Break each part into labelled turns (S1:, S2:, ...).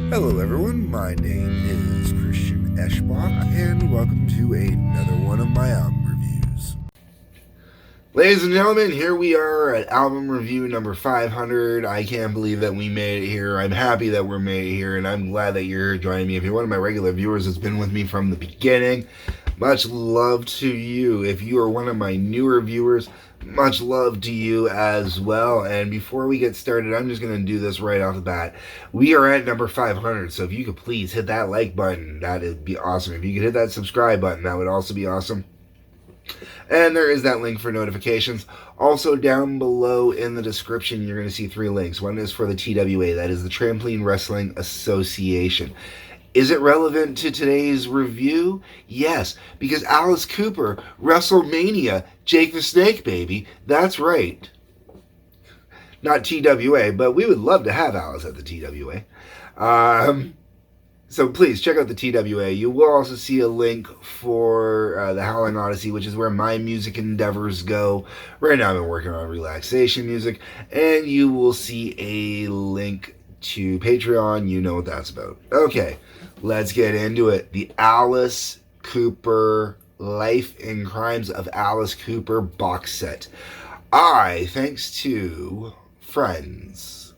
S1: Hello, everyone. My name is Christian Eschbach, and welcome to another one of my album reviews. Ladies and gentlemen, here we are at album review number 500. I can't believe that we made it here. I'm happy that we're made it here, and I'm glad that you're here joining me. If you're one of my regular viewers that's been with me from the beginning, much love to you. If you are one of my newer viewers, much love to you as well. And before we get started, I'm just going to do this right off the bat. We are at number 500, so if you could please hit that like button, that would be awesome. If you could hit that subscribe button, that would also be awesome. And there is that link for notifications. Also, down below in the description, you're going to see 3 links. One is for the TWA, that is the Trampoline Wrestling Association. Is it relevant to today's review? Yes, because Alice Cooper, WrestleMania, Jake the Snake, baby. That's right. Not TWA, but we would love to have Alice at the TWA. So please check out the TWA. You will also see a link for the Howling Odyssey, which is where my music endeavors go. Right now I'm working on relaxation music. And you will see a link to Patreon. You know what that's about. Okay, let's get into it. The Alice Cooper Life and Crimes of Alice Cooper box set. Thanks to friends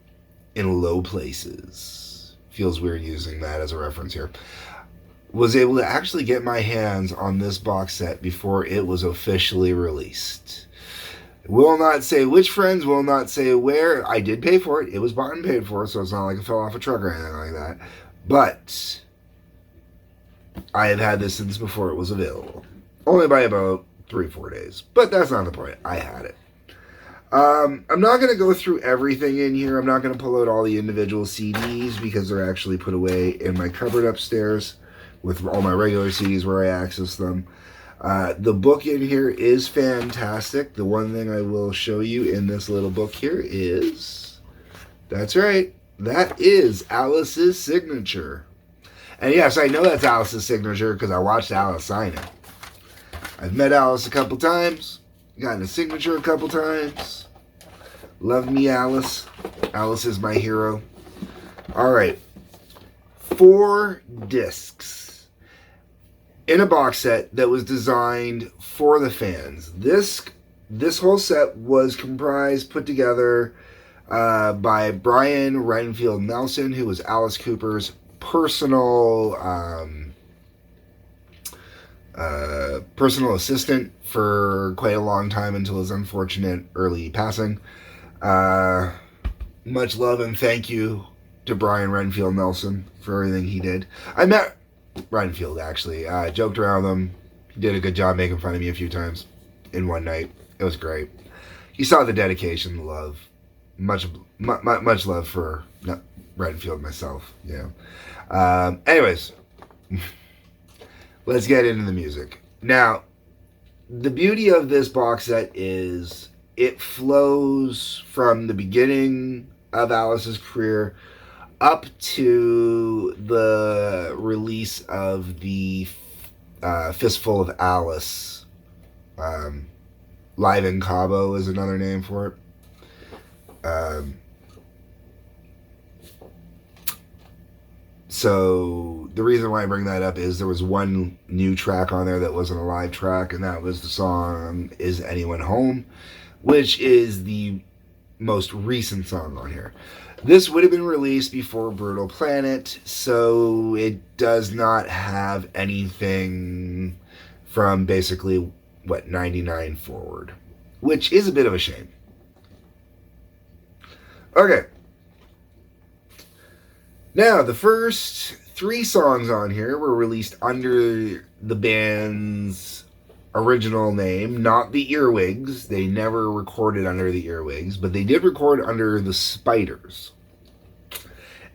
S1: in low places, feels weird using that as a reference here, was able to actually get my hands on this box set before it was officially released. Will not say which friends, will not say where. I did pay for it. It was bought and paid for, so it's not like it fell off a truck or anything like that. But I have had this since before it was available. Only by about 3-4 days. But that's not the point. I had it. I'm not going to go through everything in here. I'm not going to pull out all the individual CDs because they're actually put away in my cupboard upstairs with all my regular CDs where I access them. The book in here is fantastic. The one thing I will show you in this little book here is, that's right, that is Alice's signature. And yes, I know that's Alice's signature because I watched Alice sign it. I've met Alice a couple times. Gotten a signature a couple times. Love me, Alice. Alice is my hero. All right. 4 discs in a box set that was designed for the fans. This whole set was put together by Brian Renfield Nelson, who was Alice Cooper's personal assistant for quite a long time until his unfortunate early passing. Much love and thank you to Brian Renfield Nelson for everything he did. I met Renfield, actually. Joked around with him. He did a good job making fun of me a few times in one night. It was great. He saw the dedication, the love. Much love for Renfield myself. Anyways, let's get into the music. Now, the beauty of this box set is it flows from the beginning of Alice's career up to the release of the Fistful of Alice. Live in Cabo is another name for it. So the reason why I bring that up is there was one new track on there that wasn't a live track, and that was the song Is Anyone Home, which is the most recent song on here. This would have been released before Brutal Planet, so it does not have anything from basically, 99 forward, which is a bit of a shame. Okay. Now, the first 3 songs on here were released under the band's original name, not the Earwigs. They never recorded under the Earwigs, but they did record under the Spiders.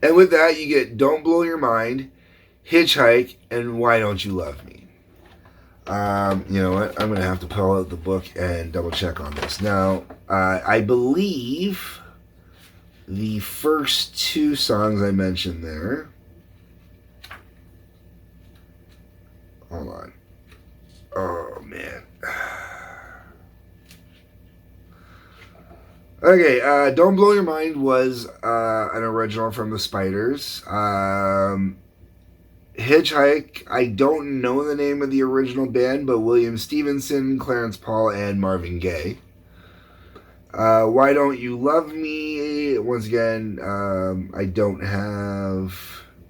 S1: And with that, you get Don't Blow Your Mind, Hitchhike, and Why Don't You Love Me. You know what? I'm going to have to pull out the book and double check on this. Now, I believe the first 2 songs I mentioned there. Hold on. Oh, man. Okay, Don't Blow Your Mind was an original from the Spiders. Hitchhike, I don't know the name of the original band, but William Stevenson, Clarence Paul, and Marvin Gaye. Why Don't You Love Me? Once again, I don't have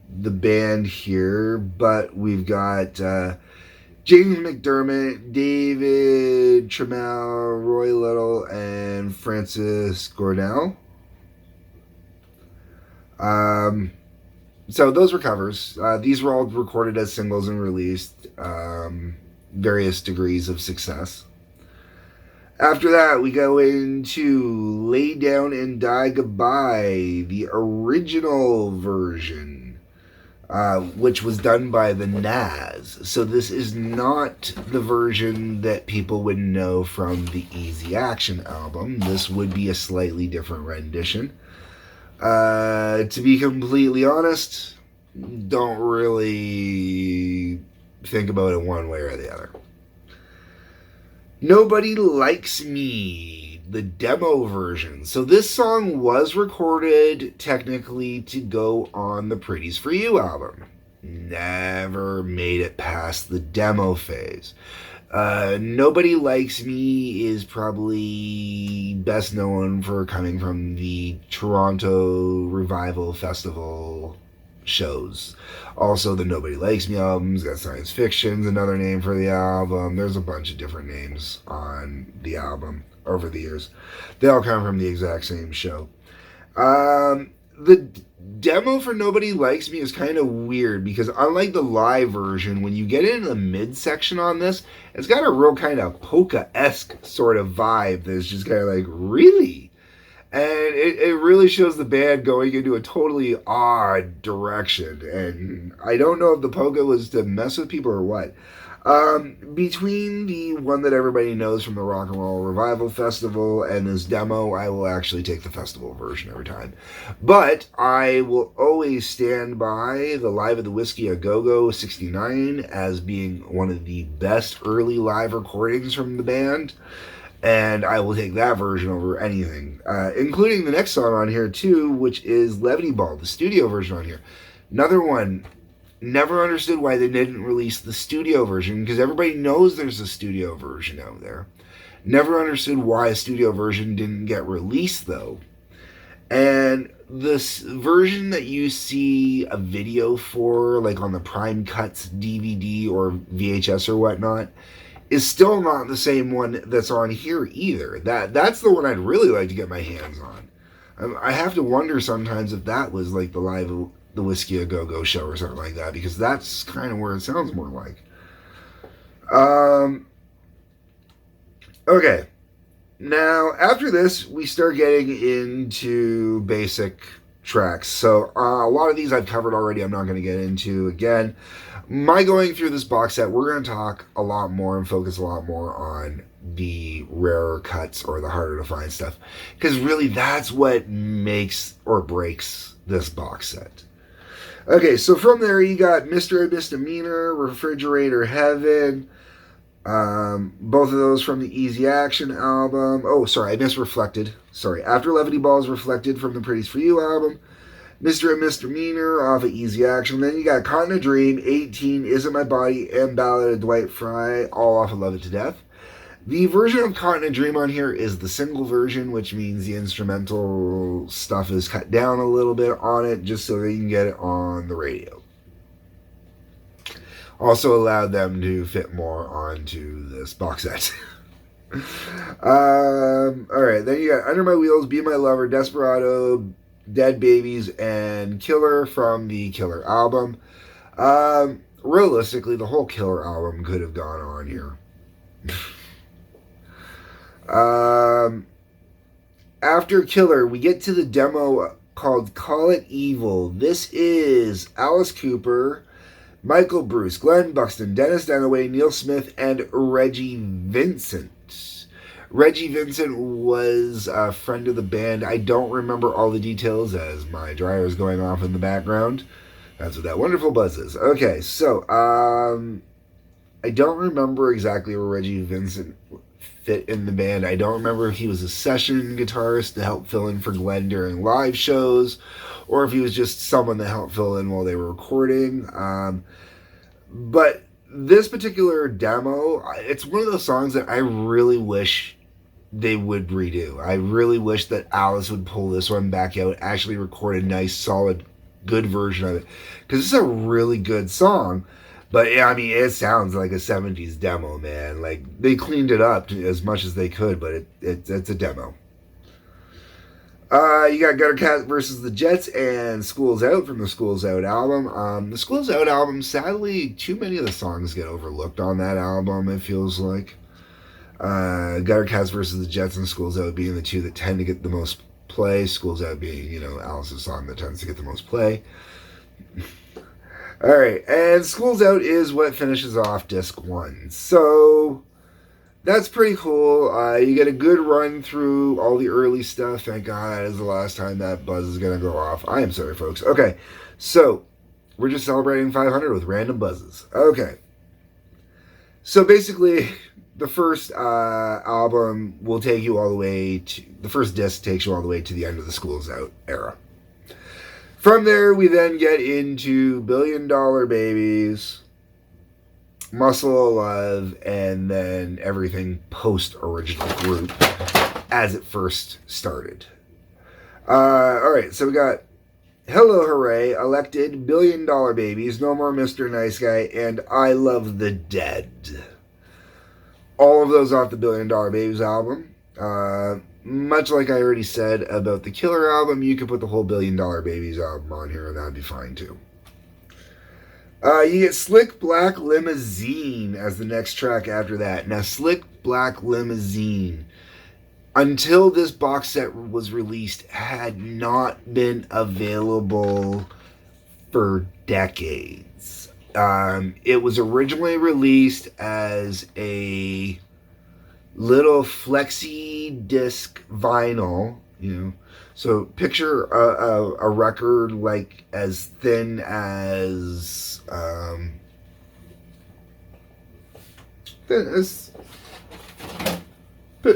S1: the band here, but we've got James McDermott, David Trammell, Roy Little, and Francis Gornell. So those were covers. These were all recorded as singles and released, various degrees of success. After that, we go into Lay Down and Die Goodbye, the original version, which was done by the Nas. So this is not the version that people would know from the Easy Action album. This would be a slightly different rendition. To be completely honest, don't really think about it one way or the other. Nobody Likes Me, the demo version. So this song was recorded technically to go on the Pretties For You album. Never made it past the demo phase. Nobody Likes Me is probably best known for coming from the Toronto Revival Festival shows. Also, the Nobody Likes Me album's got Science Fiction's another name for the album. There's a bunch of different names on the album over the years. They all come from the exact same show. The demo for Nobody Likes Me is kind of weird because unlike the live version, when you get into the midsection on this, it's got a real kind of polka-esque sort of vibe that's just kind of like, really? And it really shows the band going into a totally odd direction. And I don't know if the polka was to mess with people or what. Between the one that everybody knows from the Rock and Roll Revival Festival and this demo, I will actually take the festival version every time. But I will always stand by the Live at the Whiskey A Go-Go 69 as being one of the best early live recordings from the band. And I will take that version over anything, including the next song on here too, which is Levity Ball, the studio version on here. Another one, never understood why they didn't release the studio version, because everybody knows there's a studio version out there. Never understood why a studio version didn't get released though. And this version that you see a video for, like on the Prime Cuts DVD or VHS or whatnot, is still not the same one that's on here either. That's the one I'd really like to get my hands on. I have to wonder sometimes if that was like the Live the Whiskey A Go-Go show or something like that, because that's kind of where it sounds more like. Okay. Now, after this, we start getting into basic tracks. So, a lot of these I've covered already. I'm not going to get into again. My going through this box set, we're going to talk a lot more and focus a lot more on the rarer cuts or the harder to find stuff. Because really, that's what makes or breaks this box set. Okay, so from there, you got Mr. and Misdemeanor, Refrigerator Heaven, both of those from the Easy Action album. Oh, sorry, I missed Reflected. Sorry, After Levity Ball is Reflected from the Pretties For You album. Mr. and Misdemeanor off of Easy Action. Then you got Caught in a Dream, 18, Isn't My Body, and Ballad of Dwight Fry, all off of Love It to Death. The version of Caught in a Dream on here is the single version, which means the instrumental stuff is cut down a little bit on it just so they can get it on the radio. Also allowed them to fit more onto this box set. Alright, then you got Under My Wheels, Be My Lover, Desperado, Dead Babies, and Killer from the Killer album. Realistically, the whole Killer album could have gone on here. After Killer, we get to the demo called Call It Evil. This is Alice Cooper, Michael Bruce, Glenn Buxton, Dennis Dunaway, Neil Smith, and Reggie Vincent. Reggie Vincent was a friend of the band. I don't remember all the details as my dryer is going off in the background. That's what that wonderful buzz is. Okay, so I don't remember exactly where Reggie Vincent fit in the band. I don't remember if he was a session guitarist to help fill in for Glenn during live shows, or if he was just someone that helped fill in while they were recording. But this particular demo, it's one of those songs that I really wish they would redo. I really wish that Alice would pull this one back out, actually record a nice, solid, good version of it. Because it's a really good song. But yeah, I mean, it sounds like a 70s demo, man. Like, they cleaned it up as much as they could, but it's a demo. You got Gutter Cat versus the Jets and School's Out from the School's Out album. The School's Out album, sadly, too many of the songs get overlooked on that album, it feels like. Gutter Cats versus the Jets and School's Out being the two that tend to get the most play. School's Out being, Alice's song that tends to get the most play. Alright, and School's Out is what finishes off disc 1. So, that's pretty cool. You get a good run through all the early stuff. Thank God that is the last time that buzz is going to go off. I am sorry, folks. Okay, so we're just celebrating 500 with random buzzes. Okay. So basically, the first album will take you all the way to... The first disc takes you all the way to the end of the School's Out era. From there, we then get into Billion Dollar Babies, Muscle of Love, and then everything post-original group as it first started. Alright, so we got Hello Hooray, Elected, Billion Dollar Babies, No More Mr. Nice Guy, and I Love the Dead. All of those off the Billion Dollar Babies album. Much like I already said about the Killer album, you could put the whole Billion Dollar Babies album on here and that'd be fine too. You get Slick Black Limousine as the next track after that. Now, Slick Black Limousine, until this box set was released, had not been available for decades. It was originally released as a little flexi disc vinyl, So picture a record like as thin as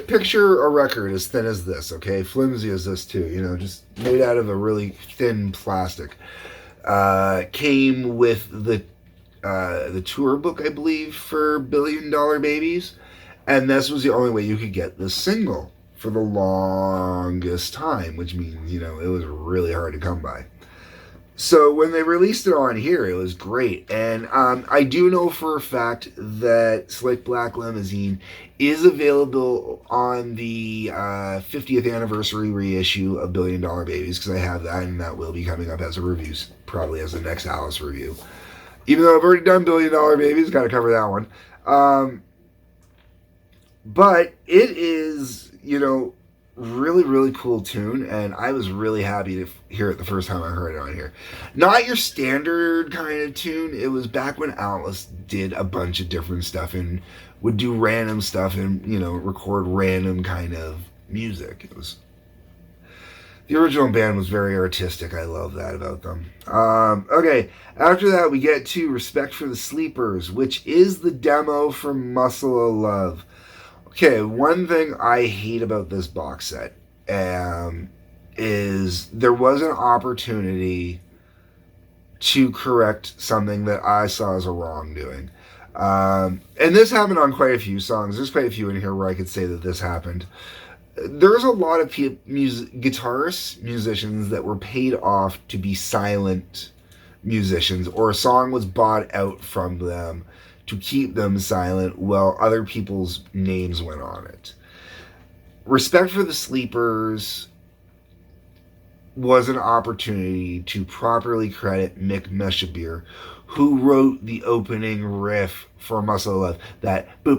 S1: picture a record as thin as this, okay? Flimsy as this too, just made out of a really thin plastic. Came with the tour book, I believe, for Billion Dollar Babies. And this was the only way you could get this single for the longest time, which means, it was really hard to come by. So when they released it on here, it was great. And I do know for a fact that Slick Black Limousine is available on the 50th anniversary reissue of Billion Dollar Babies, because I have that, and that will be coming up as a review, probably as the next Alice review. Even though I've already done Billion Dollar Babies, got to cover that one. But it is, really, really cool tune, and I was really happy to hear it the first time I heard it on here. Not your standard kind of tune. It was back when Alice did a bunch of different stuff and would do random stuff and, record random kind of music. It was... The original band was very artistic. I love that about them. Okay, after that we get to Respect for the Sleepers, which is the demo for Muscle of Love. Okay, one thing I hate about this box set is there was an opportunity to correct something that I saw as a wrongdoing. And this happened on quite a few songs. There's quite a few in here where I could say that this happened. There's a lot of guitarists, musicians that were paid off to be silent musicians, or a song was bought out from them to keep them silent while other people's names went on it. Respect for the Sleepers was an opportunity to properly credit Mick Meshabeer, who wrote the opening riff for Muscle of Love. That okay,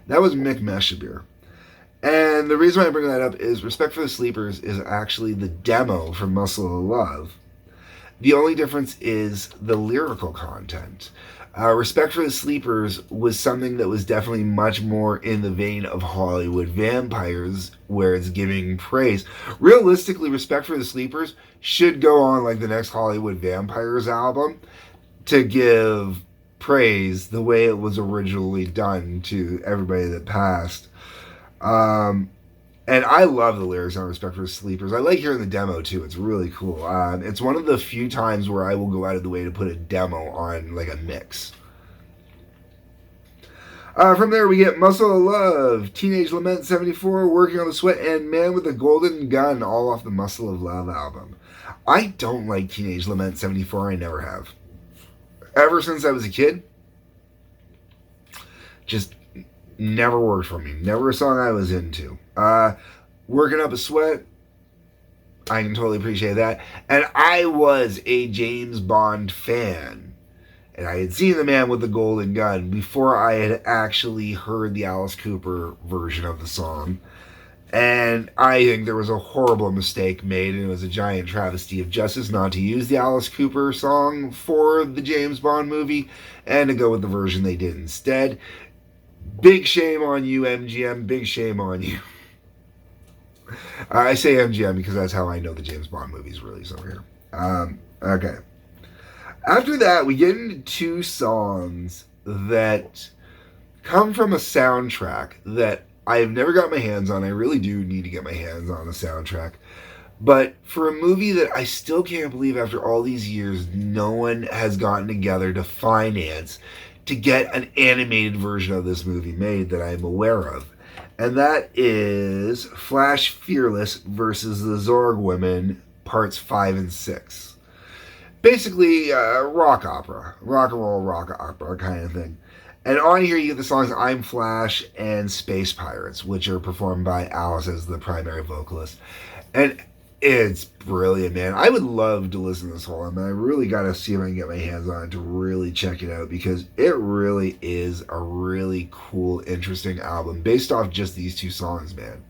S1: that was Mick Meshabeer. And the reason why I bring that up is Respect for the Sleepers is actually the demo for Muscle of Love. The only difference is the lyrical content. Respect for the Sleepers was something that was definitely much more in the vein of Hollywood Vampires, where it's giving praise. Realistically, Respect for the Sleepers should go on like the next Hollywood Vampires album to give praise the way it was originally done to everybody that passed. Um, and I love the lyrics on Respect for the Sleepers. I like hearing the demo too. It's really cool. It's one of the few times where I will go out of the way to put a demo on like a mix. From there, we get Muscle of Love, Teenage Lament 74, Working on the Sweat, and Man with a Golden Gun, all off the Muscle of Love album. I don't like Teenage Lament 74. I never have. Ever since I was a kid, just never worked for me. Never a song I was into. Working Up a Sweat, I can totally appreciate that. And I was a James Bond fan. And I had seen The Man with the Golden Gun before I had actually heard the Alice Cooper version of the song. And I think there was a horrible mistake made, and it was a giant travesty of justice not to use the Alice Cooper song for the James Bond movie and to go with the version they did instead. Big shame on you, MGM. Big shame on you. I say MGM because that's how I know the James Bond movies released over here. Okay. After that, we get into two songs that come from a soundtrack that I have never got my hands on. I really do need to get my hands on the soundtrack. But for a movie that I still can't believe after all these years, no one has gotten together to finance to get an animated version of this movie made that I'm aware of. And that is Flash Fearless versus the Zorg Women, parts 5 and 6. Basically, rock opera, rock and roll rock opera kind of thing. And on here you get the songs I'm Flash and Space Pirates, which are performed by Alice as the primary vocalist. And it's brilliant, man. I would love to listen to this whole album. I really got to see if I can get my hands on it to really check it out, because it really is a really cool, interesting album based off just these two songs, man.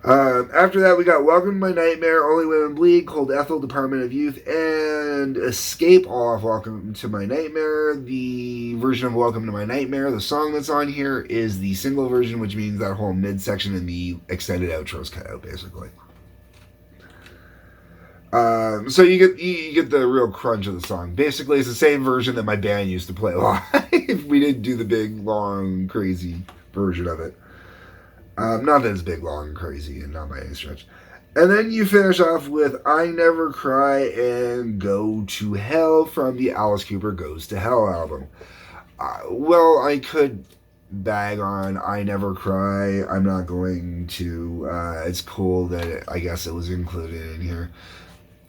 S1: After that, we got Welcome to My Nightmare, Only Women Bleed, Cold Ethel, Department of Youth, and Escape, all off Welcome to My Nightmare. The version of Welcome to My Nightmare, the song that's on here, is the single version, which means that whole midsection and the extended outro's cut out, basically. So you get the real crunch of the song. Basically, it's the same version that my band used to play live. We didn't do the big, long, crazy version of it. Not that it's big, long, and crazy, and not by any stretch. And then you finish off with I Never Cry and Go to Hell from the Alice Cooper Goes to Hell album. Well, I could bag on I Never Cry. I'm not going to. It's cool that I guess it was included in here.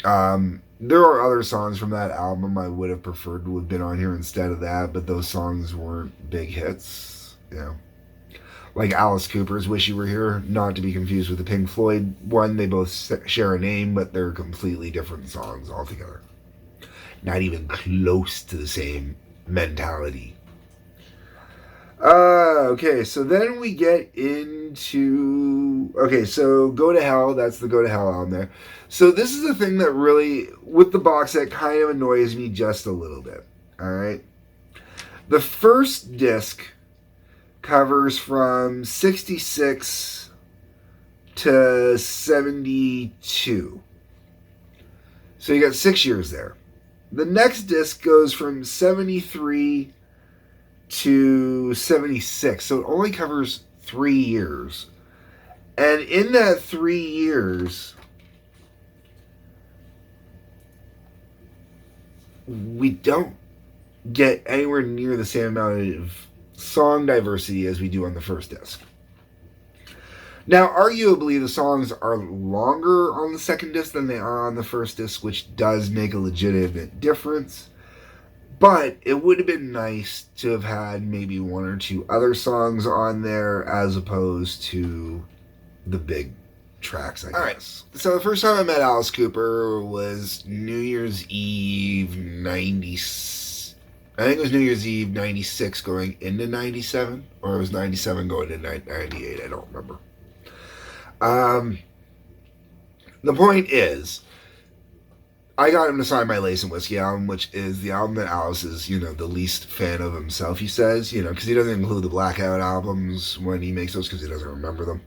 S1: There are other songs from that album I would have preferred to have been on here instead of that, but those songs weren't big hits, you know. Like Alice Cooper's Wish You Were Here, not to be confused with the Pink Floyd one. They both share a name, but they're completely different songs altogether. Not even close to the same mentality. Okay, so then we get into... Okay, so Go to Hell, that's the Go to Hell album there. So this is the thing that really, with the box set, kind of annoys me just a little bit. Alright? The first disc covers from 66 to 72. So you got 6 years there. The next disc goes from 73 to 76. So it only covers 3 years. And in that 3 years, we don't get anywhere near the same amount of song diversity as we do on the first disc. Now, arguably, the songs are longer on the second disc than they are on the first disc, which does make a legitimate difference. But it would have been nice to have had maybe one or two other songs on there as opposed to the big tracks, I guess. All right. So the first time I met Alice Cooper was New Year's Eve 96. I think it was New Year's Eve 96 going into 97, or it was 97 going into 98, I don't remember. The point is, I got him to sign my Lace and Whiskey album, which is the album that Alice is, the least fan of himself, he says, because he doesn't include the Blackout albums when he makes those because he doesn't remember them.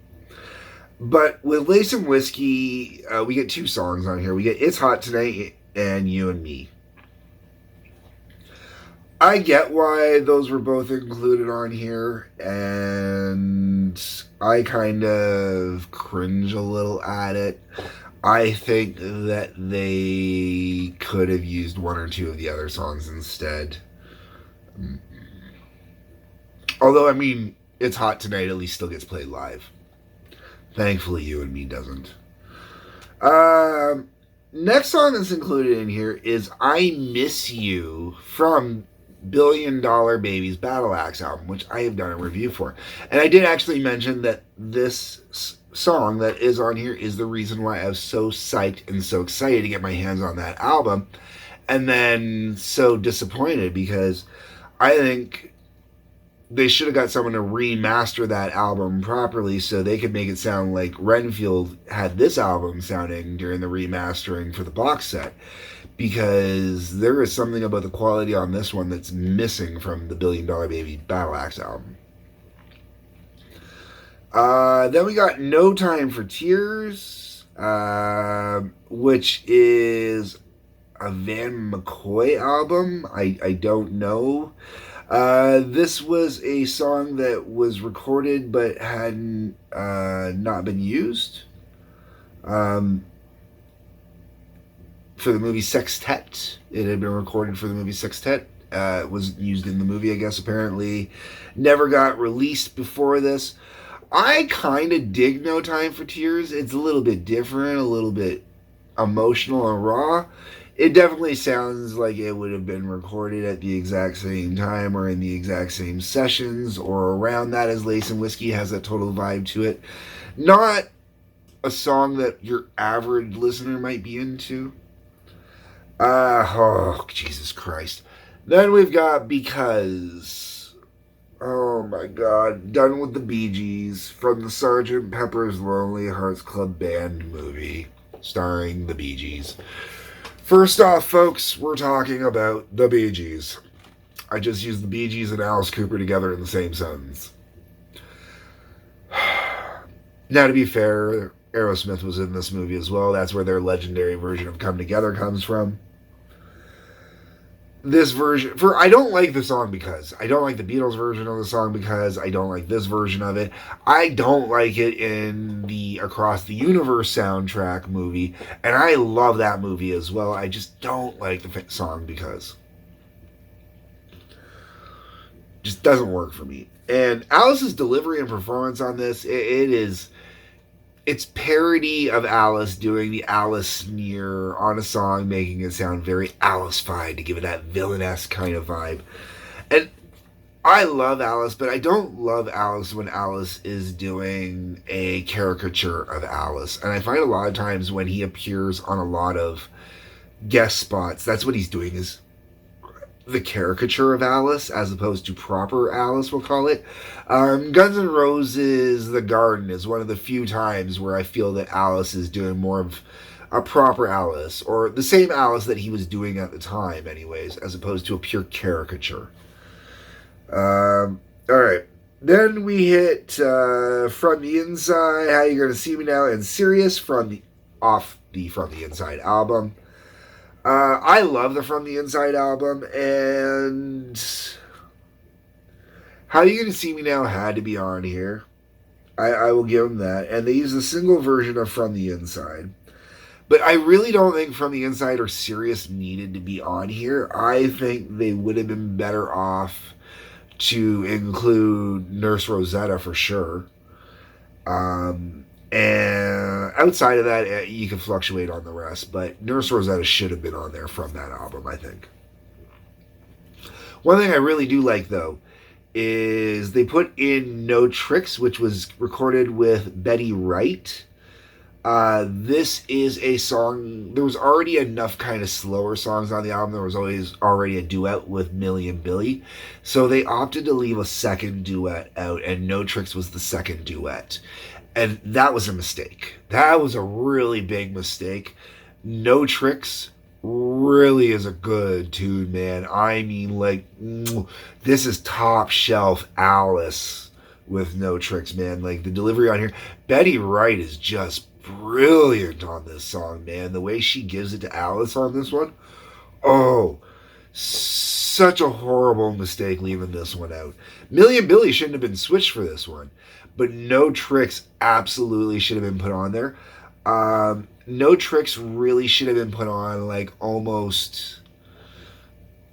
S1: But with Lace and Whiskey, we get two songs on here. We get It's Hot Tonight and You and Me. I get why those were both included on here, and I kind of cringe a little at it. I think that they could have used one or two of the other songs instead. Although, I mean, It's Hot Tonight at least still gets played live. Thankfully, You and Me doesn't. Next song that's included in here is I Miss You from Billion Dollar Baby's Battle Axe album, which I have done a review for. And I did actually mention that this song that is on here is the reason why I was so psyched and so excited to get my hands on that album, and then so disappointed because I think they should have got someone to remaster that album properly so they could make it sound like Renfield had this album sounding during the remastering for the box set, because there is something about the quality on this one that's missing from the Billion Dollar Baby Battle Axe album. Then we got No Time for Tears, which is a Van McCoy album. I don't know. This was a song that was recorded but hadn't not been used for the movie Sextet. It had been recorded for the movie Sextet. It was used in the movie, I guess, apparently. Never got released before this. I kind of dig No Time for Tears. It's a little bit different, a little bit emotional and raw. It definitely sounds like it would have been recorded at the exact same time or in the exact same sessions or around that as Lace and Whiskey. Has a total vibe to it. Not a song that your average listener might be into. Oh, Jesus Christ. Then we've got Because. Oh my God. Done with the Bee Gees from the Sgt. Pepper's Lonely Hearts Club Band movie starring the Bee Gees. First off, folks, we're talking about the Bee Gees. I just used the Bee Gees and Alice Cooper together in the same sentence. Now, to be fair, Aerosmith was in this movie as well. That's where their legendary version of Come Together comes from. This version, I don't like the song Because. I don't like the Beatles version of the song Because. I don't like this version of it. I don't like it in the Across the Universe soundtrack movie, and I love that movie as well. I just don't like the song Because. Just doesn't work for me. And Alice's delivery and performance on this, it's parody of Alice doing the Alice sneer on a song, making it sound very Alice-fied to give it that villainous kind of vibe. And I love Alice, but I don't love Alice when Alice is doing a caricature of Alice. And I find a lot of times when he appears on a lot of guest spots, that's what he's doing, is the caricature of Alice as opposed to proper Alice, we'll call it. Guns N' Roses' The Garden is one of the few times where I feel that Alice is doing more of a proper Alice, or the same Alice that he was doing at the time anyways, as opposed to a pure caricature. Alright. Then we hit From the Inside, How You Gonna See Me Now, and Serious off the From the Inside album. I love the From the Inside album, and How You Gonna See Me Now had to be on here. I will give them that. And they use a single version of From the Inside. But I really don't think From the Inside or Serious needed to be on here. I think they would have been better off to include Nurse Rosetta for sure. And outside of that, you can fluctuate on the rest. But Nurse Rosetta should have been on there from that album, I think. One thing I really do like, though, is they put in No Tricks, which was recorded with Betty Wright. This is a song, there was already enough kind of slower songs on the album. There was already a duet with Millie and Billy. So they opted to leave a second duet out, and No Tricks was the second duet. And that was a mistake. That was a really big mistake. No Tricks really is a good tune, man. I mean, like, this is top shelf Alice with No Tricks, man. Like, the delivery on here, Betty Wright is just brilliant on this song, man. The way she gives it to Alice on this one, oh, such a horrible mistake leaving this one out. Million Billy shouldn't have been switched for this one, but No Tricks absolutely should have been put on there. No Tricks really should have been put on like almost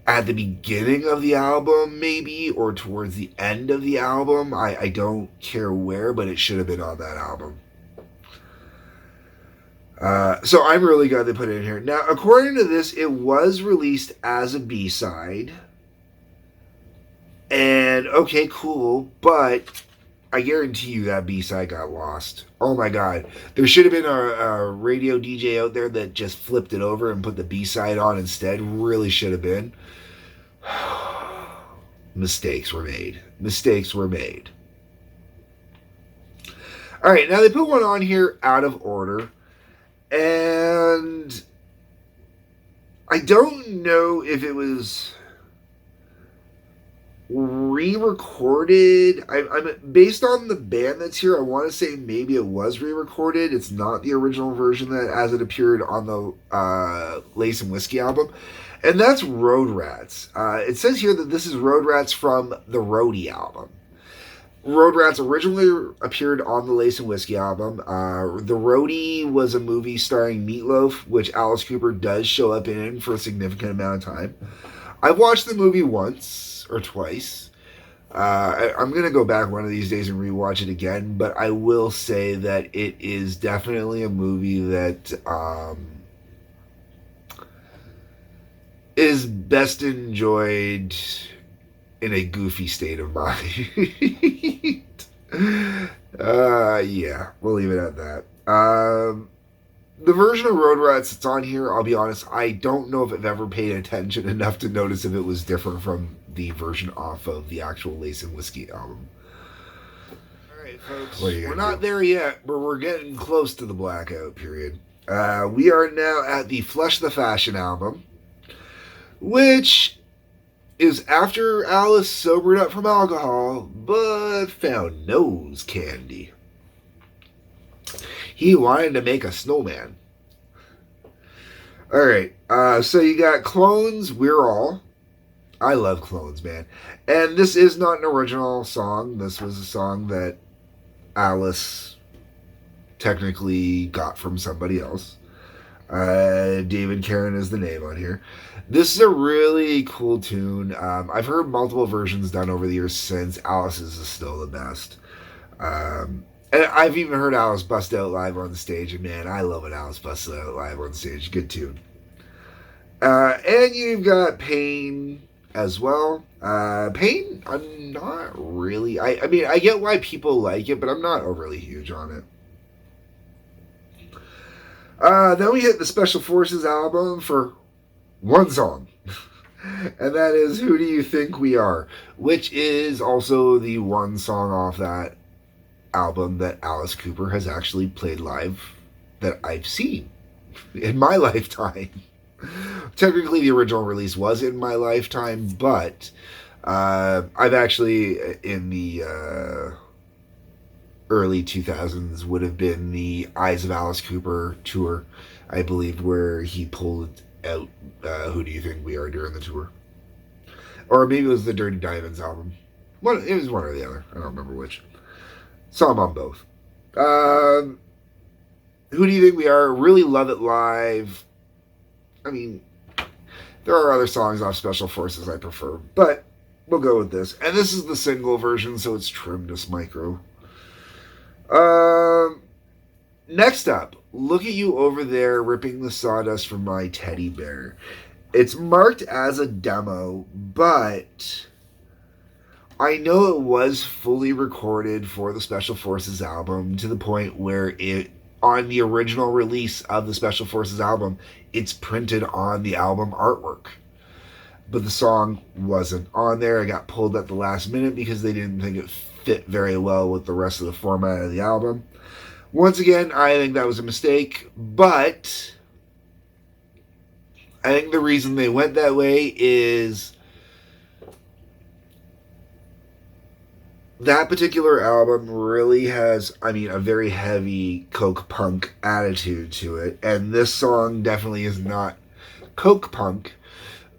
S1: at the beginning of the album, maybe, or towards the end of the album. I don't care where, but it should have been on that album. So I'm really glad they put it in here. Now, according to this, it was released as a B-side. And, okay, cool, but I guarantee you that B-side got lost. Oh my god. There should have been a radio DJ out there that just flipped it over and put the B-side on instead. Really should have been. Mistakes were made. Mistakes were made. Alright, now they put one on here out of order. And I don't know if it was re-recorded. I'm based on the band that's here. I want to say maybe it was re-recorded. It's not the original version that as it appeared on the Lace and Whiskey album, and that's Road Rats. It says here that this is Road Rats from the Roadie album. Road Rats originally appeared on the Lace and Whiskey album. The Roadie was a movie starring Meatloaf, which Alice Cooper does show up in for a significant amount of time. I've watched the movie once or twice. I'm going to go back one of these days and rewatch it again, but I will say that it is definitely a movie that is best enjoyed in a goofy state of mind. Yeah, we'll leave it at that. The version of Road Rats that's on here, I'll be honest, I don't know if I've ever paid attention enough to notice if it was different from the version off of the actual Lace and Whiskey album. Alright, folks, we're not there yet, but we're getting close to the blackout period. We are now at the Flush the Fashion album, which is after Alice sobered up from alcohol, but found nose candy. He wanted to make a snowman. Alright, so you got Clones, We're All. I love Clones, man. And this is not an original song. This was a song that Alice technically got from somebody else. David Karen is the name on here. This is a really cool tune. I've heard multiple versions done over the years since. Alice's is still the best. And I've even heard Alice bust out live on the stage, and man, I love when Alice busts out live on the stage. Good tune. And you've got Pain as well. Pain, I'm not really... I mean, I get why people like it, but I'm not overly huge on it. Then we hit the Special Forces album for one song. And that is Who Do You Think We Are? Which is also the one song off that album that Alice Cooper has actually played live that I've seen in my lifetime. Technically the original release was in my lifetime, but I've actually in the early 2000s would have been the Eyes of Alice Cooper tour, I believe, where he pulled out Who Do You Think We Are during the tour. Or maybe it was the Dirty Diamonds album. It was one or the other. I don't remember which. Saw him on both. Who Do You Think We Are? Really love it live. I mean, there are other songs off Special Forces I prefer, but we'll go with this. And this is the single version, so it's trimmed as micro. Next up, Look at You Over There Ripping the Sawdust from My Teddy Bear. It's marked as a demo, but I know it was fully recorded for the Special Forces album to the point where it, on the original release of the Special Forces album, it's printed on the album artwork. But the song wasn't on there. It got pulled at the last minute because they didn't think it fit very well with the rest of the format of the album. Once again, I think that was a mistake, but I think the reason they went that way is that particular album really has, I mean, a very heavy Coke punk attitude to it, and this song definitely is not Coke punk,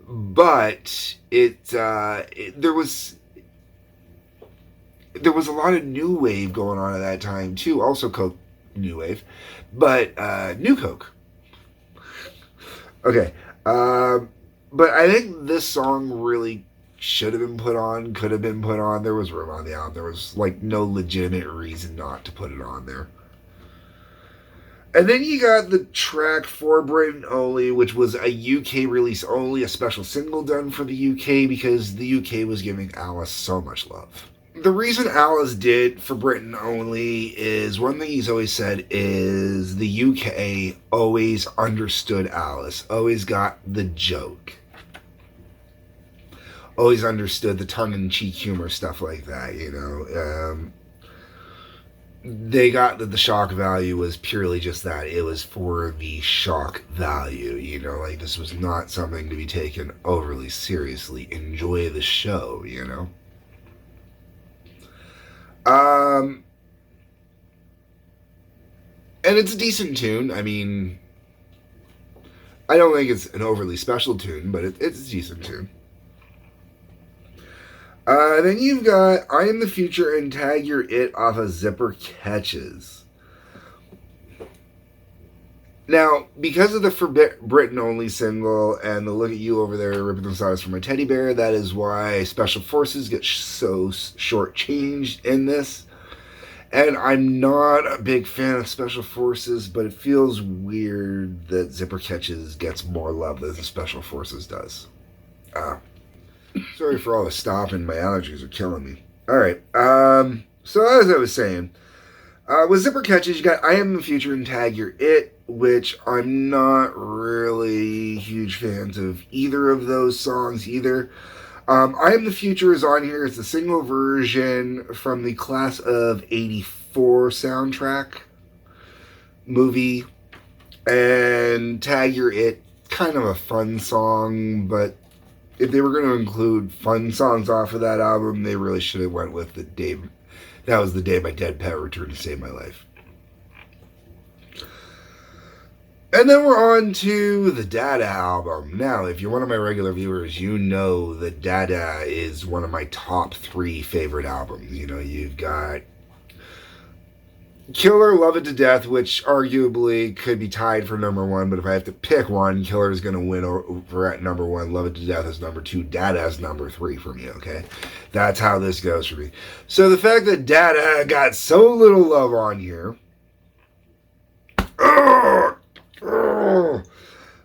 S1: but there was a lot of new wave going on at that time too. Also Coke new wave, but new Coke. Okay, but I think this song really should have been put on, could have been put on. There was room on the album. There was like no legitimate reason not to put it on there. And then you got the track For Britain Only, which was a UK release only, a special single done for the UK because the UK was giving Alice so much love. The reason Alice did For Britain Only is one thing he's always said is the UK always understood Alice, always got the joke, always understood the tongue-in-cheek humor, stuff like that, you know. They got that the shock value was purely just that. It was for the shock value, you know, like this was not something to be taken overly seriously. Enjoy the show, you know. And it's a decent tune. I mean, I don't think it's an overly special tune, but it's a decent tune. Then you've got I Am the Future and Tag Your It off of Zipper Catches. Now, because of the For Britain Only single and the Look at You over there ripping the size from my teddy bear, that is why Special Forces get so shortchanged in this. And I'm not a big fan of Special Forces, but it feels weird that Zipper Catches gets more love than Special Forces does. Sorry for all the stopping. My allergies are killing me. All right. So as I was saying, with Zipper Catches, you got I Am the Future and Tag Your It, which I'm not really huge fans of either of those songs either. I Am the Future is on here. It's a single version from the Class of '84 soundtrack movie. And Tag Your It, kind of a fun song, but if they were going to include fun songs off of that album, they really should have went with the day. That was the day my dead pet returned to save my life. And then we're on to the Dada album. Now, if you're one of my regular viewers, you know that Dada is one of my top 3 favorite albums. You know, you've got Killer, Love It to Death, which arguably could be tied for number 1, but if I have to pick one, Killer is going to win over at number 1. Love It to Death is number 2. Dada is number 3 for me, okay? That's how this goes for me. So the fact that Dada got so little love on here,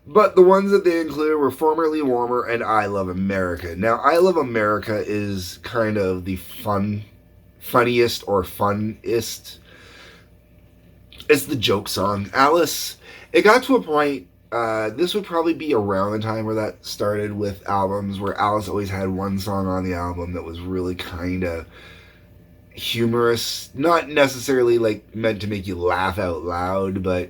S1: but the ones that they included were Formerly Warmer and I Love America. Now, I Love America is kind of the funniest or funnest. It's the joke song. Alice, it got to a point, this would probably be around the time where that started with albums, where Alice always had one song on the album that was really kind of humorous. Not necessarily like meant to make you laugh out loud, but,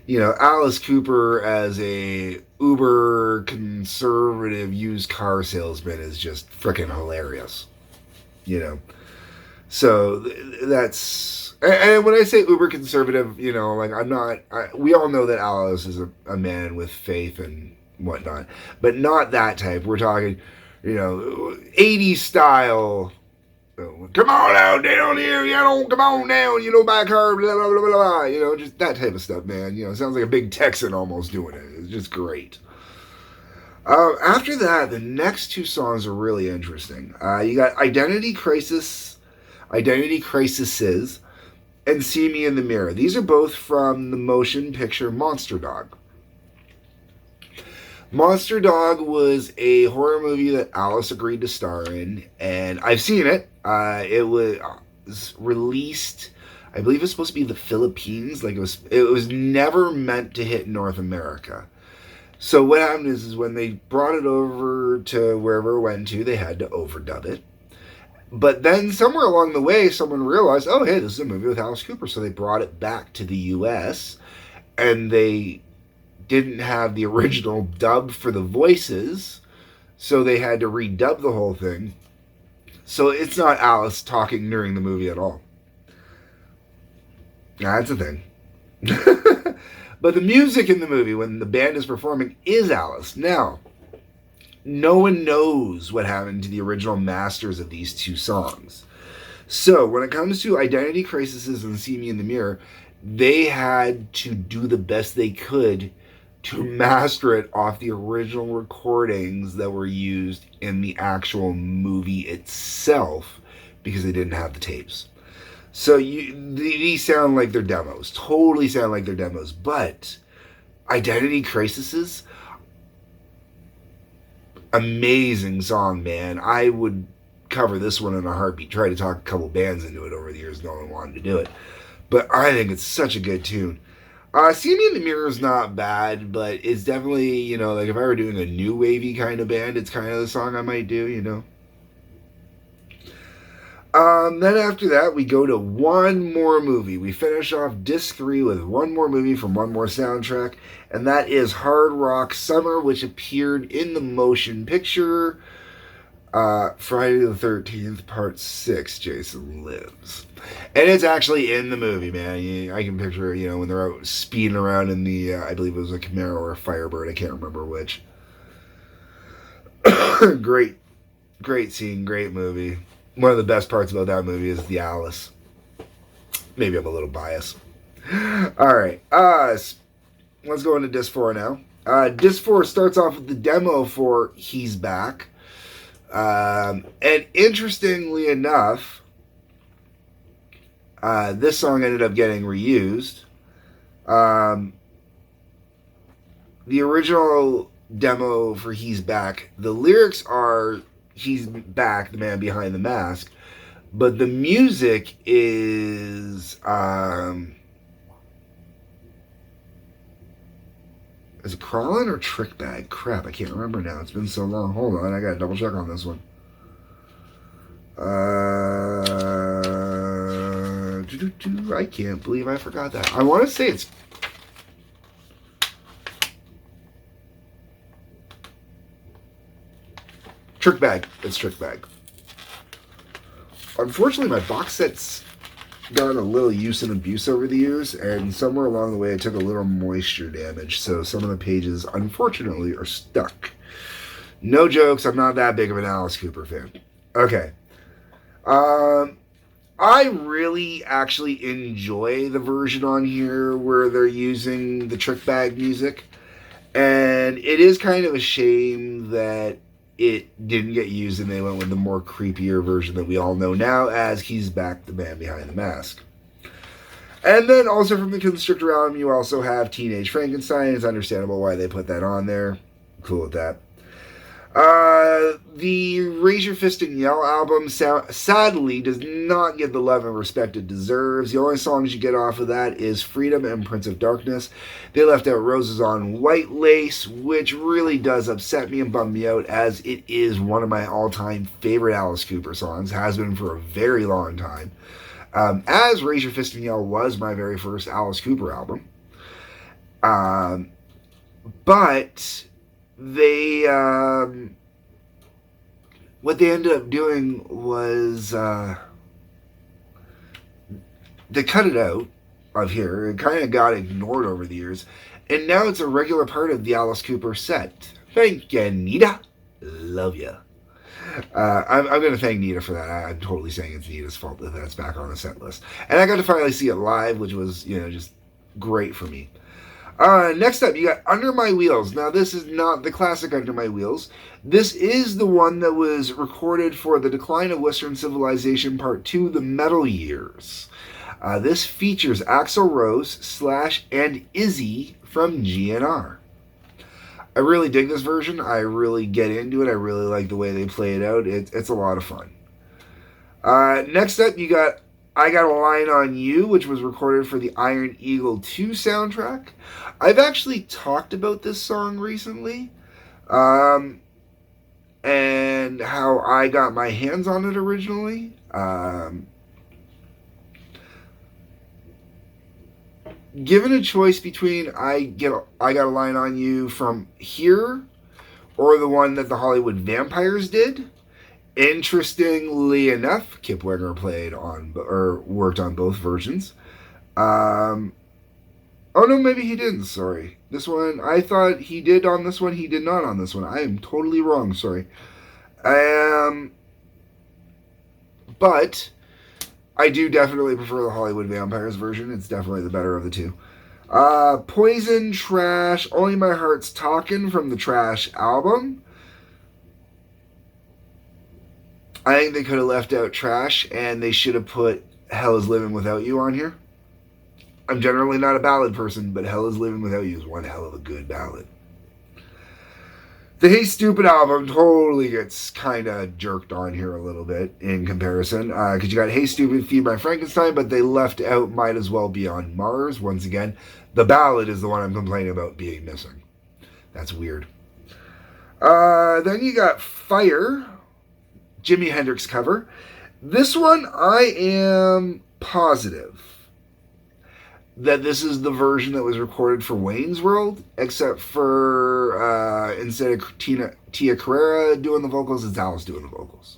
S1: you know, Alice Cooper as a uber conservative used car salesman is just freaking hilarious. You know? So that's... And when I say uber conservative, you know, like we all know that Alice is a man with faith and whatnot, but not that type. We're talking, you know, 80s style. Come on out down here, you know, come on down, you know, back her, blah, blah, blah, blah, blah, you know, just that type of stuff, man. You know, it sounds like a big Texan almost doing it. It's just great. After that, the next 2 songs are really interesting. You got Identity Crisis, and See Me in the Mirror. These are both from the motion picture Monster Dog. Monster Dog was a horror movie that Alice agreed to star in, and I've seen it. It was released, I believe it's supposed to be the Philippines. Like it was never meant to hit North America. So what happened is when they brought it over to wherever it went to, they had to overdub it. But then somewhere along the way, someone realized, oh, hey, this is a movie with Alice Cooper. So they brought it back to the U.S. and they didn't have the original dub for the voices, so they had to redub the whole thing. So it's not Alice talking during the movie at all. That's a thing. But the music in the movie, when the band is performing, is Alice. Now, no one knows what happened to the original masters of these two songs. So, when it comes to Identity Crisis and See Me in the Mirror, they had to do the best they could to master it off the original recordings that were used in the actual movie itself because they didn't have the tapes. So these sound like they're demos, totally sound like they're demos. But Identity Crisis, amazing song, man. I would cover this one in a heartbeat. Try to talk a couple bands into it over the years. No one wanted to do it, but I think it's such a good tune. See Me in the Mirror is not bad, but it's definitely, like if I were doing a new wavy kind of band, it's kind of the song I might do. Then after that, we go to one more movie. We finish off disc 3 with one more movie from one more soundtrack, and that is Hard Rock Summer, which appeared in the motion picture Friday the 13th, Part 6, Jason Lives. And it's actually in the movie, man. I can picture, when they're out speeding around in the, I believe it was a Camaro or a Firebird, I can't remember which. Great scene, great movie. One of the best parts about that movie is the Alice. Maybe I'm a little biased. Alright, let's go into Disc 4 now. Disc 4 starts off with the demo for He's Back. And interestingly enough, this song ended up getting reused. The original demo for He's Back, the lyrics are He's back, the man behind the mask, but the music is it Crawlin' or Trick Bag? Crap, I can't remember now. It's been so long. Hold on, I gotta double check on this one. I can't believe I forgot that. I want to say it's Trick Bag. It's Trick Bag. Unfortunately, my box set's gotten a little use and abuse over the years, and somewhere along the way I took a little moisture damage, so some of the pages, unfortunately, are stuck. No jokes, I'm not that big of an Alice Cooper fan. Okay. I really actually enjoy the version on here where they're using the Trick Bag music, and it is kind of a shame that it didn't get used and they went with the more creepier version that we all know now as He's Back, the man behind the mask. And then also from the Constrictor album, you also have Teenage Frankenstein. It's understandable why they put that on there. Cool with that. The Raise Your Fist and Yell album sadly does not get the love and respect it deserves. The only songs you get off of that is Freedom and Prince of Darkness. They left out Roses on White Lace, which really does upset me and bum me out, as it is one of my all-time favorite Alice Cooper songs. Has been for a very long time. As Raise Your Fist and Yell was my very first Alice Cooper album. But they what they ended up doing was they cut it out of here. It kind of got ignored over the years, and now it's a regular part of the Alice Cooper set. Thank you, Nita. Love ya. I'm going to thank Nita for that. I'm totally saying it's Nita's fault that that's back on the set list. And I got to finally see it live, which was, just great for me. Next up, you got Under My Wheels. Now, this is not the classic Under My Wheels. This is the one that was recorded for The Decline of Western Civilization Part 2, The Metal Years. This features Axl Rose, Slash, and Izzy from GNR. I really dig this version. I really get into it. I really like the way they play it out. It's a lot of fun. Next up, you got I Got a Line on You, which was recorded for the Iron Eagle 2 soundtrack. I've actually talked about this song recently, and how I got my hands on it originally. given a choice between I Got a Line on You from here or the one that the Hollywood Vampires did, interestingly enough, Kip Winger played on or worked on both versions. Um, oh no, maybe he didn't. Sorry, this one I thought he did on this one. He did not on this one. I am totally wrong. Sorry. But I do definitely prefer the Hollywood Vampires version. It's definitely the better of the two. Poison, Trash, Only My Heart's Talkin' from the Trash album. I think they could have left out Trash and they should have put Hell is Living Without You on here. I'm generally not a ballad person, but Hell is Living Without You is one hell of a good ballad. The Hey Stupid album totally gets kind of jerked on here a little bit in comparison. Because you got Hey Stupid, Feed My Frankenstein, but they left out Might As Well Be on Mars. Once again, the ballad is the one I'm complaining about being missing. That's weird. Then you got Fire, Jimi Hendrix cover. This one, I am positive that this is the version that was recorded for Wayne's World, except for instead of Tia Carrera doing the vocals, it's Alice doing the vocals.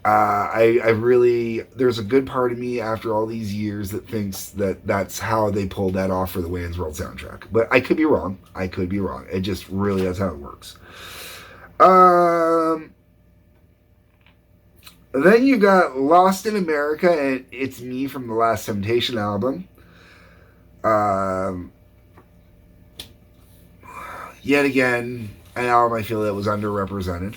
S1: I really, there's a good part of me after all these years that thinks that that's how they pulled that off for the Wayne's World soundtrack. But I could be wrong. It just really, that's how it works. Then you got Lost in America and It's Me from the Last Temptation album. Yet again, an album I feel that was underrepresented.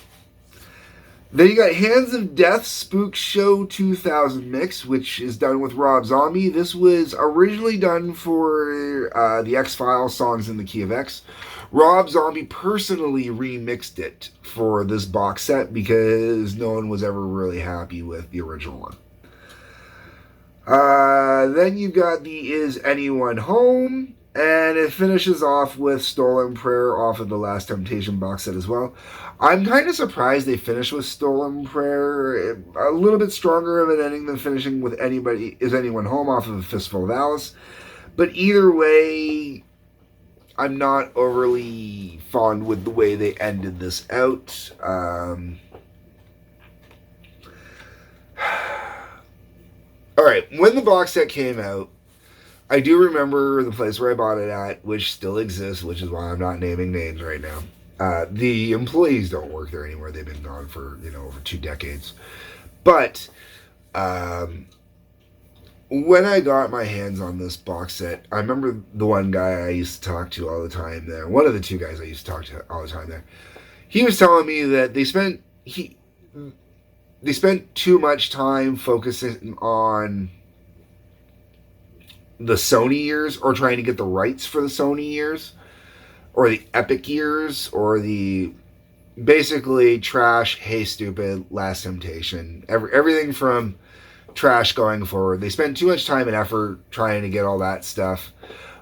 S1: Then you got Hands of Death Spook Show 2000 mix, which is done with Rob Zombie. This was originally done for the X-Files Songs in the Key of X. Rob Zombie personally remixed it for this box set because no one was ever really happy with the original one. Then you got the Is Anyone Home? And it finishes off with Stolen Prayer off of the Last Temptation box set as well. I'm kind of surprised they finished with Stolen Prayer. A little bit stronger of an ending than finishing with Is Anyone Home off of A Fistful of Alice. But either way, I'm not overly fond with the way they ended this out. Alright, when the box set came out, I do remember the place where I bought it at, which still exists, which is why I'm not naming names right now. The employees don't work there anymore. They've been gone for, over 2 decades. But when I got my hands on this box set, I remember the one guy I used to talk to all the time there, one of the 2 guys I used to talk to all the time there, he was telling me that they spent too much time focusing on the Sony years or trying to get the rights for the Sony years or the Epic years or the basically Trash, Hey Stupid, Last Temptation, everything from Trash going forward. They spend too much time and effort trying to get all that stuff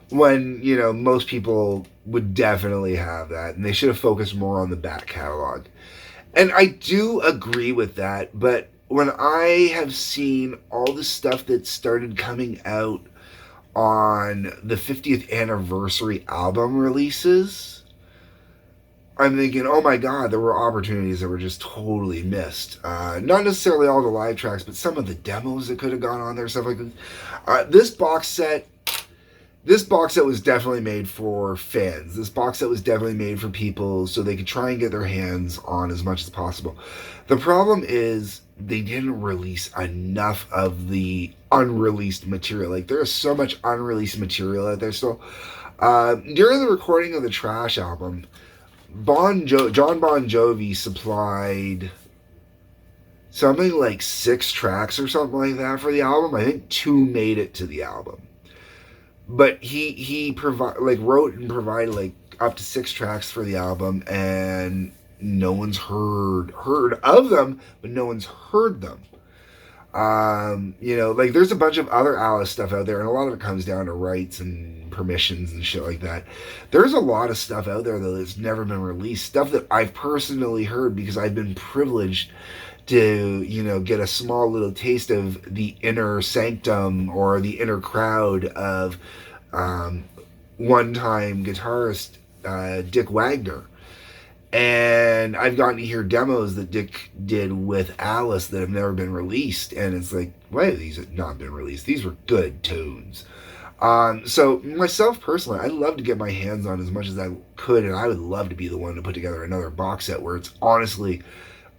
S1: when, most people would definitely have that, and they should have focused more on the back catalog. And I do agree with that, but when I have seen all the stuff that started coming out on the 50th anniversary album releases, I'm thinking, oh my god, there were opportunities that were just totally missed. Not necessarily all the live tracks, but some of the demos that could have gone on there, stuff like that. This box set was definitely made for fans. This box set was definitely made for people so they could try and get their hands on as much as possible. The problem is they didn't release enough of the unreleased material. Like, there is so much unreleased material out there still. During the recording of the Trash album, John Bon Jovi supplied something like 6 tracks or something like that for the album. I think 2 made it to the album. But he wrote and provided up to 6 tracks for the album, and no one's heard of them, but no one's heard them. There's a bunch of other Alice stuff out there, and a lot of it comes down to rights and permissions and shit like that. There's a lot of stuff out there that's never been released, stuff that I've personally heard because I've been privileged to, get a small little taste of the inner sanctum or the inner crowd of one-time guitarist Dick Wagner. And I've gotten to hear demos that Dick did with Alice that have never been released. And it's like, why have these not been released? These were good tunes. So myself personally, I'd love to get my hands on as much as I could, and I would love to be the one to put together another box set where it's honestly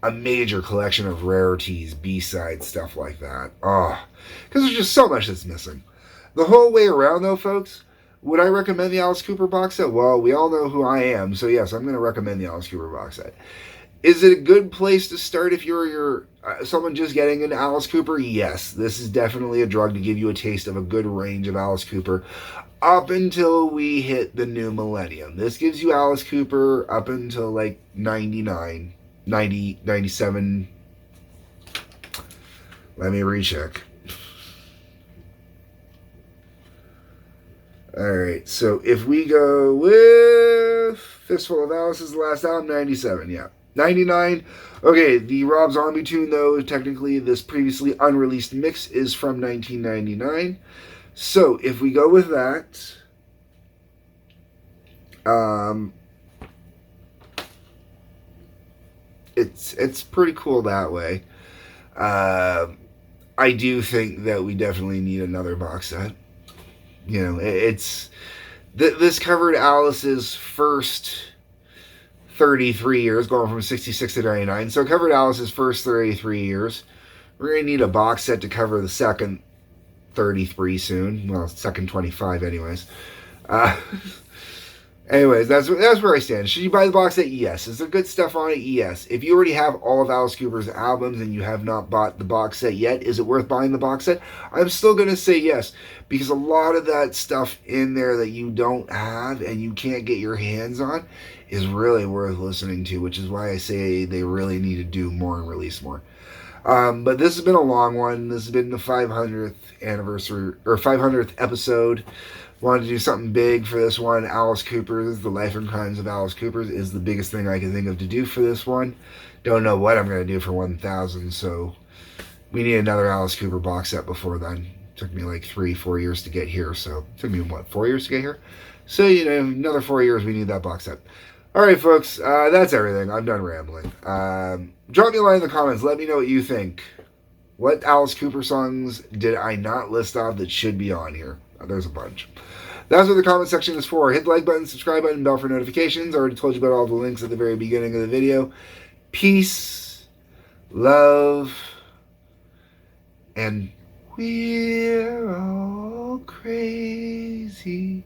S1: a major collection of rarities, B-sides, stuff like that. Oh, because there's just so much that's missing. The whole way around, though, folks, would I recommend the Alice Cooper box set? Well, we all know who I am, so yes, I'm going to recommend the Alice Cooper box set. Is it a good place to start if you're someone just getting into Alice Cooper? Yes, this is definitely a drug to give you a taste of a good range of Alice Cooper up until we hit the new millennium. This gives you Alice Cooper up until like 99, 90, 97. Let me recheck. Alright, so if we go with Fistful of Alice is the last album, 97, yeah. 99. Okay, the Rob Zombie tune, though, technically this previously unreleased mix is from 1999. So, if we go with that, it's pretty cool that way. I do think that we definitely need another box set. You know, this covered Alice's first 33 years, going from 66 to 99. So it covered Alice's first 33 years. We're going to need a box set to cover the second 33 soon. Well, second 25 anyways. Anyways, that's where I stand. Should you buy the box set? Yes. Is there good stuff on it? Yes. If you already have all of Alice Cooper's albums and you have not bought the box set yet, is it worth buying the box set? I'm still going to say yes, because a lot of that stuff in there that you don't have and you can't get your hands on is really worth listening to, which is why I say they really need to do more and release more. But this has been a long one. This has been the 500th anniversary, or 500th episode. Wanted to do something big for this one. Alice Cooper's The Life and Crimes of Alice Cooper is the biggest thing I can think of to do for this one. Don't know what I'm going to do for 1,000, so we need another Alice Cooper box set before then. It took me like 3-4 years to get here, so it took me, 4 years to get here? So, another 4 years we need that box set. Alright, folks, that's everything. I'm done rambling. Drop me a line in the comments. Let me know what you think. What Alice Cooper songs did I not list off that should be on here? There's a bunch. That's what the comment section is for. Hit the like button, subscribe button, bell for notifications. I already told you about all the links at the very beginning of the video. Peace, love, and we're all crazy.